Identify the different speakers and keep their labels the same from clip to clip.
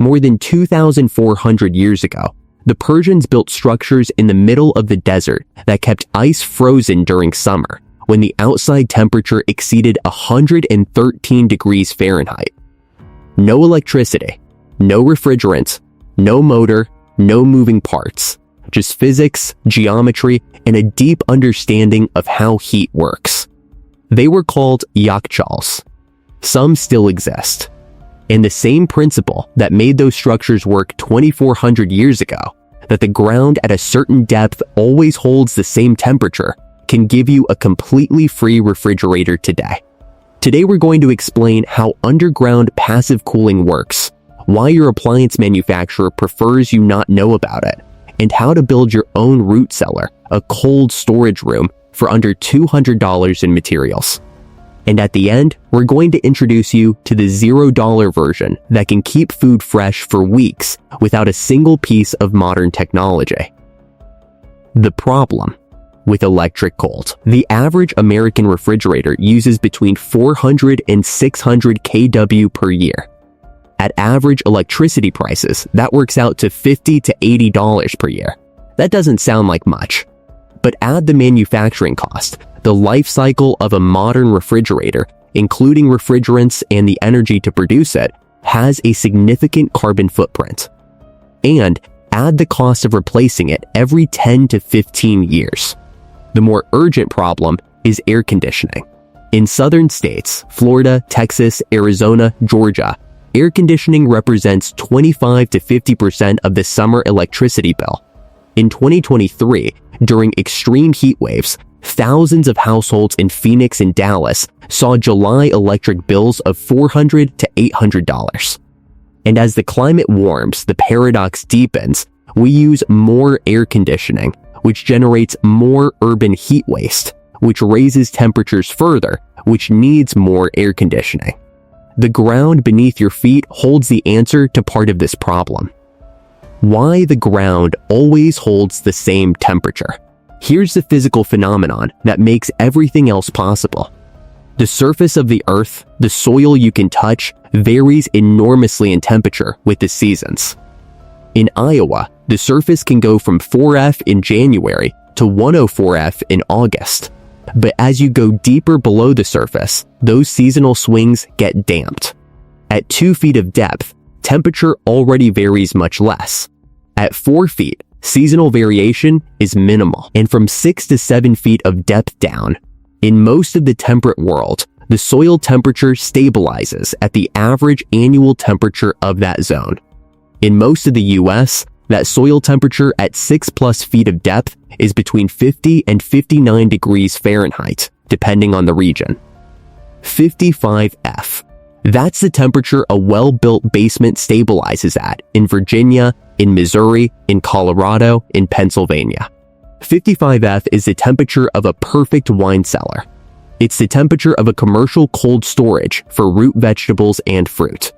Speaker 1: More than 2,400 years ago, the Persians built structures in the middle of the desert that kept ice frozen during summer when the outside temperature exceeded 113 degrees Fahrenheit. No electricity, no refrigerants, no motor, no moving parts, just physics, geometry, and a deep understanding of how heat works. They were called Yakhchals. Some still exist. And the same principle that made those structures work 2,400 years ago, that the ground at a certain depth always holds the same temperature, can give you a completely free refrigerator today. Today we're going to explain how underground passive cooling works, why your appliance manufacturer prefers you not know about it, and how to build your own root cellar, a cold storage room, for under $200 in materials. And at the end, we're going to introduce you to the $0 version that can keep food fresh for weeks without a single piece of modern technology. The problem with electric cold. The average American refrigerator uses between 400 and 600 kW per year. At average electricity prices, that works out to $50 to $80 per year. That doesn't sound like much. But add the manufacturing cost, the life cycle of a modern refrigerator, including refrigerants and the energy to produce it, has a significant carbon footprint. And add the cost of replacing it every 10 to 15 years. The more urgent problem is air conditioning. In southern states, Florida, Texas, Arizona, Georgia, air conditioning represents 25 to 50% of the summer electricity bill. In 2023, during extreme heat waves, thousands of households in Phoenix and Dallas saw July electric bills of $400 to $800. And as the climate warms, the paradox deepens. We use more air conditioning, which generates more urban heat waste, which raises temperatures further, which needs more air conditioning. The ground beneath your feet holds the answer to part of this problem. Why the ground always holds the same temperature. Here's the physical phenomenon that makes everything else possible. The surface of the earth, the soil you can touch, varies enormously in temperature with the seasons. In Iowa, the surface can go from 4F in January to 104F in August. But as you go deeper below the surface, those seasonal swings get damped. At 2 feet of depth, temperature already varies much less. At 4 feet, seasonal variation is minimal. And from 6 to 7 feet of depth down, in most of the temperate world, the soil temperature stabilizes at the average annual temperature of that zone. In most of the US, that soil temperature at 6+ feet of depth is between 50 and 59 degrees Fahrenheit, depending on the region. 55F. That's the temperature a well-built basement stabilizes at in Virginia, in Missouri, in Colorado, in Pennsylvania. 55F is the temperature of a perfect wine cellar. It's the temperature of a commercial cold storage for root vegetables and fruit.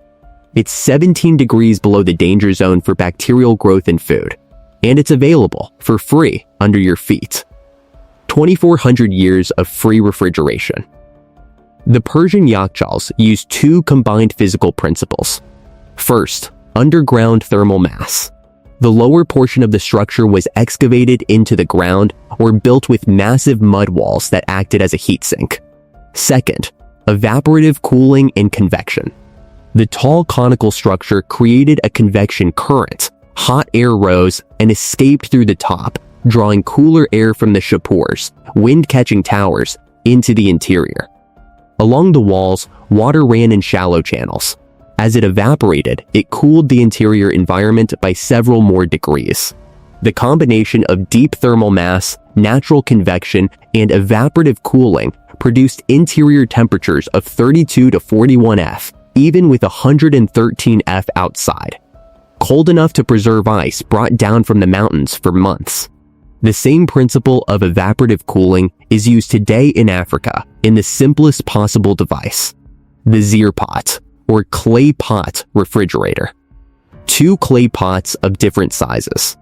Speaker 1: It's 17 degrees below the danger zone for bacterial growth in food, and it's available for free under your feet. 2,400 years of free refrigeration. The Persian Yakhchals use 2 combined physical principles. First, underground thermal mass. The lower portion of the structure was excavated into the ground or built with massive mud walls that acted as a heat sink. Second, evaporative cooling and convection. The tall conical structure created a convection current. Hot air rose and escaped through the top, drawing cooler air from the shapurs, wind-catching towers, into the interior. Along the walls, water ran in shallow channels. As it evaporated, it cooled the interior environment by several more degrees. The combination of deep thermal mass, natural convection, and evaporative cooling produced interior temperatures of 32 to 41F, even with 113F outside. Cold enough to preserve ice brought down from the mountains for months. The same principle of evaporative cooling is used today in Africa in the simplest possible device, the Zirpot, or clay pot refrigerator. 2 clay pots of different sizes.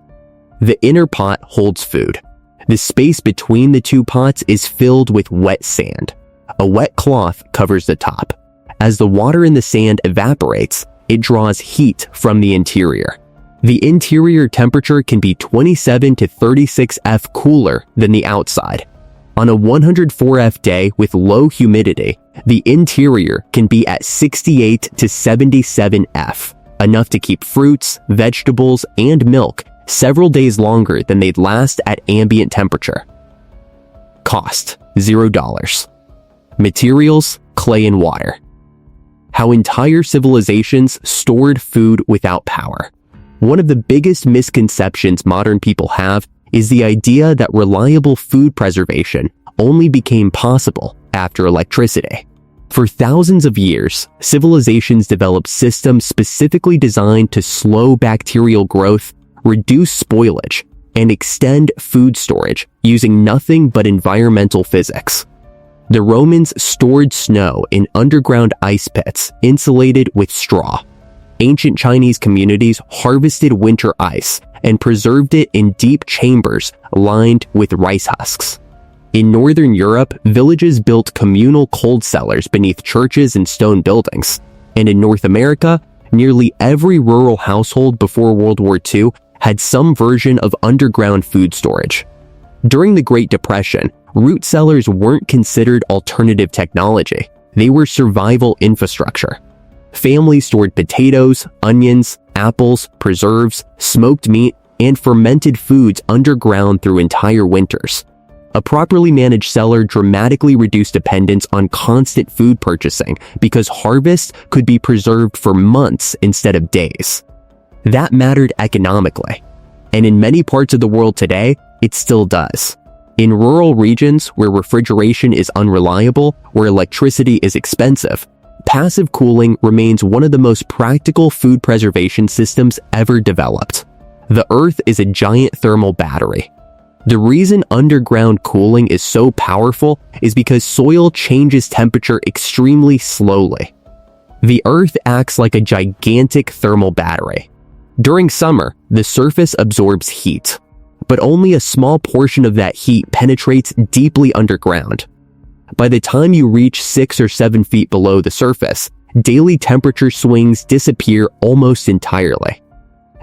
Speaker 1: The inner pot holds food. The space between the 2 pots is filled with wet sand. A wet cloth covers the top. As the water in the sand evaporates, it draws heat from the interior. The interior temperature can be 27 to 36 F cooler than the outside. On a 104 F day with low humidity, the interior can be at 68 to 77 F, enough to keep fruits, vegetables, and milk several days longer than they'd last at ambient temperature. Cost: $0. Materials: clay and water. How entire civilizations stored food without power. One of the biggest misconceptions modern people have is the idea that reliable food preservation only became possible after electricity. For thousands of years, civilizations developed systems specifically designed to slow bacterial growth, reduce spoilage, and extend food storage using nothing but environmental physics. The Romans stored snow in underground ice pits insulated with straw. Ancient Chinese communities harvested winter ice and preserved it in deep chambers lined with rice husks. In Northern Europe, villages built communal cold cellars beneath churches and stone buildings. And in North America, nearly every rural household before World War II had some version of underground food storage. During the Great Depression, root cellars weren't considered alternative technology. They were survival infrastructure. Families stored potatoes, onions, apples, preserves, smoked meat, and fermented foods underground through entire winters. A properly managed cellar dramatically reduced dependence on constant food purchasing because harvest could be preserved for months instead of days. That mattered economically. And in many parts of the world today, it still does. In rural regions where refrigeration is unreliable or electricity is expensive, passive cooling remains one of the most practical food preservation systems ever developed. The Earth is a giant thermal battery. The reason underground cooling is so powerful is because soil changes temperature extremely slowly. The Earth acts like a gigantic thermal battery. During summer, the surface absorbs heat, but only a small portion of that heat penetrates deeply underground. By the time you reach 6 or 7 feet below the surface, daily temperature swings disappear almost entirely.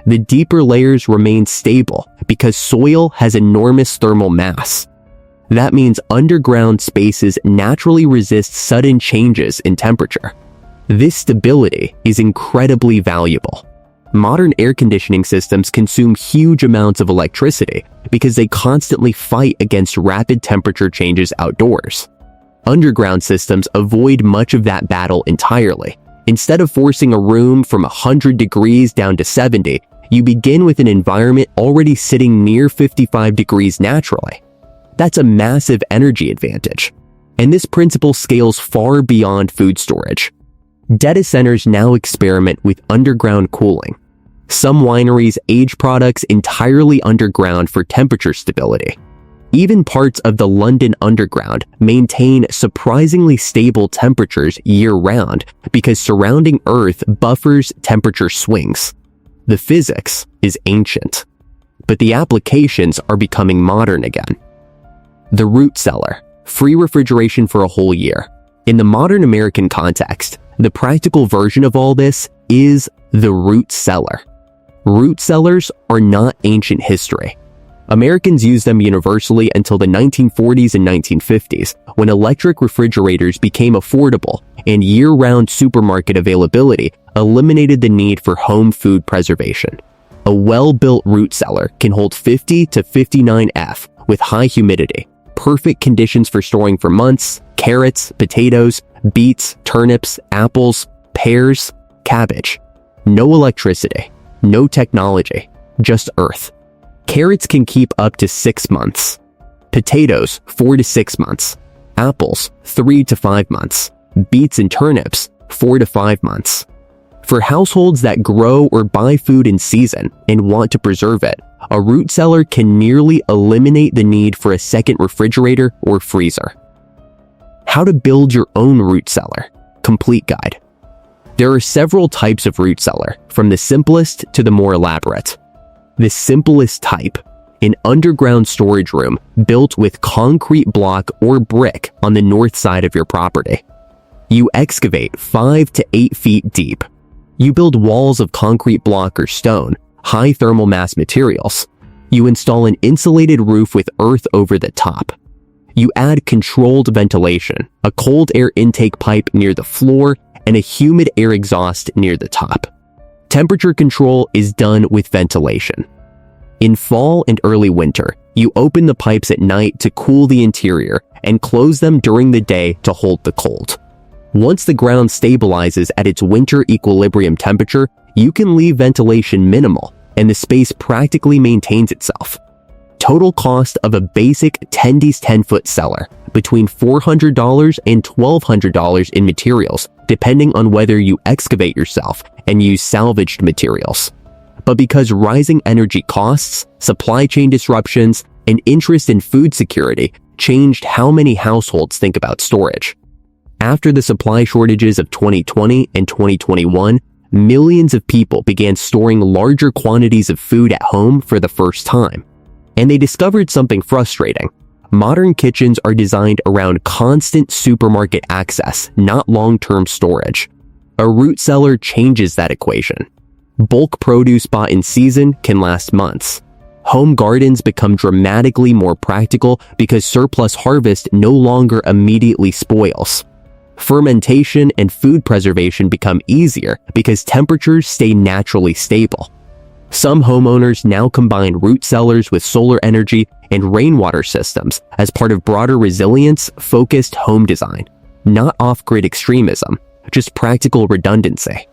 Speaker 1: The deeper layers remain stable because soil has enormous thermal mass. That means underground spaces naturally resist sudden changes in temperature. This stability is incredibly valuable. Modern air conditioning systems consume huge amounts of electricity because they constantly fight against rapid temperature changes outdoors. Underground systems avoid much of that battle entirely. Instead of forcing a room from 100 degrees down to 70, you begin with an environment already sitting near 55 degrees naturally. That's a massive energy advantage. And this principle scales far beyond food storage. Data centers now experiment with underground cooling. Some wineries age products entirely underground for temperature stability. Even parts of the London Underground maintain surprisingly stable temperatures year-round because surrounding Earth buffers temperature swings. The physics is ancient, but the applications are becoming modern again. The root cellar, free refrigeration for a whole year. In the modern American context, the practical version of all this is the root cellar. Root cellars are not ancient history. Americans used them universally until the 1940s and 1950s, when electric refrigerators became affordable and year-round supermarket availability eliminated the need for home food preservation. A well-built root cellar can hold 50 to 59 F with high humidity, perfect conditions for storing for months, carrots, potatoes, beets, turnips, apples, pears, cabbage. No electricity, no technology, just earth. Carrots can keep up to 6 months. Potatoes, 4 to 6 months. Apples, 3 to 5 months. Beets and turnips, 4 to 5 months. For households that grow or buy food in season and want to preserve it, a root cellar can nearly eliminate the need for a second refrigerator or freezer. How to build your own root cellar. Complete guide. There are several types of root cellar, from the simplest to the more elaborate. The simplest type, an underground storage room built with concrete block or brick on the north side of your property. You excavate 5 to 8 feet deep. You build walls of concrete block or stone, high thermal mass materials. You install an insulated roof with earth over the top. You add controlled ventilation, a cold air intake pipe near the floor, and a humid air exhaust near the top. Temperature control is done with ventilation. In fall and early winter, you open the pipes at night to cool the interior and close them during the day to hold the cold. Once the ground stabilizes at its winter equilibrium temperature, you can leave ventilation minimal, and the space practically maintains itself. Total cost of a basic 10x10-foot cellar, between $400 and $1,200 in materials, depending on whether you excavate yourself and use salvaged materials. But because rising energy costs, supply chain disruptions, and interest in food security changed how many households think about storage. After the supply shortages of 2020 and 2021, millions of people began storing larger quantities of food at home for the first time. And they discovered something frustrating. Modern kitchens are designed around constant supermarket access, not long-term storage. A root cellar changes that equation. Bulk produce bought in season can last months. Home gardens become dramatically more practical because surplus harvest no longer immediately spoils. Fermentation and food preservation become easier because temperatures stay naturally stable. Some homeowners now combine root cellars with solar energy and rainwater systems as part of broader resilience-focused home design, not off-grid extremism, just practical redundancy.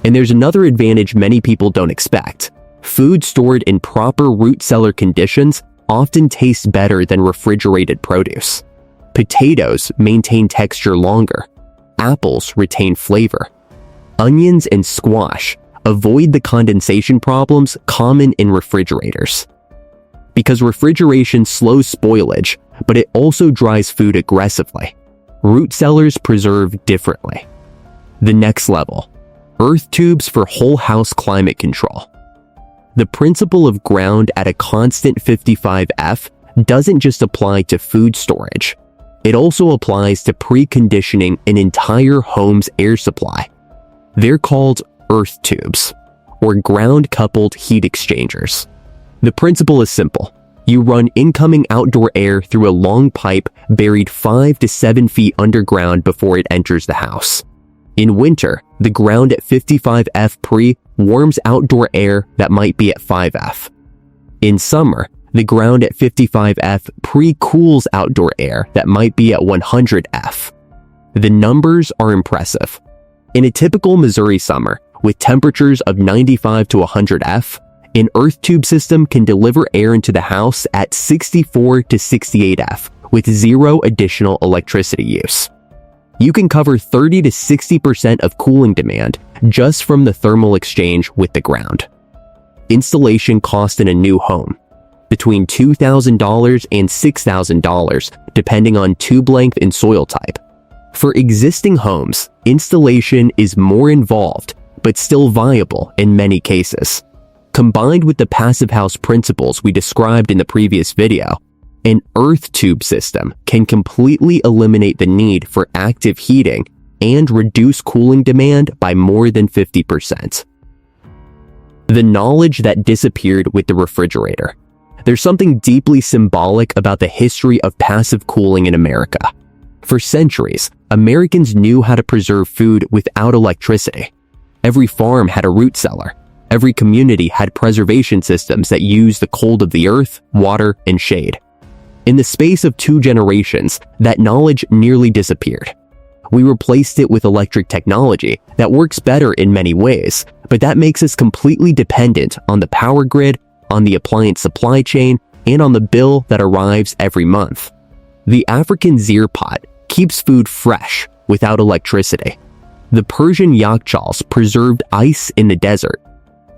Speaker 1: And there's another advantage many people don't expect. Food stored in proper root cellar conditions often tastes better than refrigerated produce. Potatoes maintain texture longer. Apples retain flavor. Onions and squash avoid the condensation problems common in refrigerators. Because refrigeration slows spoilage, but it also dries food aggressively. Root cellars preserve differently. The next level, earth tubes for whole house climate control. The principle of ground at a constant 55 F doesn't just apply to food storage. It also applies to preconditioning an entire home's air supply. They're called earth tubes, or ground-coupled heat exchangers. The principle is simple. You run incoming outdoor air through a long pipe buried 5 to 7 feet underground before it enters the house. In winter, the ground at 55 F pre warms outdoor air that might be at 5 F. In summer, the ground at 55 F pre-cools outdoor air that might be at 100 F. The numbers are impressive. In a typical Missouri summer, with temperatures of 95 to 100 F, an earth tube system can deliver air into the house at 64 to 68 F with zero additional electricity use. You can cover 30 to 60% of cooling demand just from the thermal exchange with the ground. Installation cost in a new home, between $2,000 and $6,000, depending on tube length and soil type. For existing homes, installation is more involved, but still viable in many cases. Combined with the passive house principles we described in the previous video, an earth tube system can completely eliminate the need for active heating and reduce cooling demand by more than 50%. The knowledge that disappeared with the refrigerator. There's something deeply symbolic about the history of passive cooling in America. For centuries, Americans knew how to preserve food without electricity. Every farm had a root cellar. Every community had preservation systems that used the cold of the earth, water, and shade. In the space of 2 generations, that knowledge nearly disappeared. We replaced it with electric technology that works better in many ways, but that makes us completely dependent on the power grid, on the appliance supply chain, and on the bill that arrives every month. The African zir pot keeps food fresh without electricity. The Persian Yakhchals preserved ice in the desert.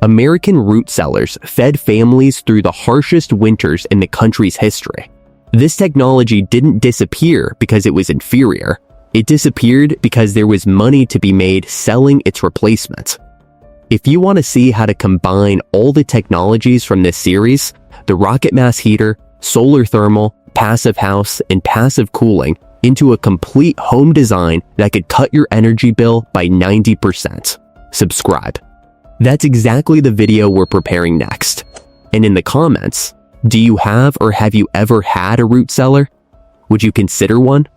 Speaker 1: American root cellars fed families through the harshest winters in the country's history. This technology didn't disappear because it was inferior. It disappeared because there was money to be made selling its replacement. If you want to see how to combine all the technologies from this series, the rocket mass heater, solar thermal, passive house, and passive cooling, into a complete home design that could cut your energy bill by 90%. subscribe. That's exactly the video we're preparing next. And in the comments, do you have or have you ever had a root cellar? Would you consider one?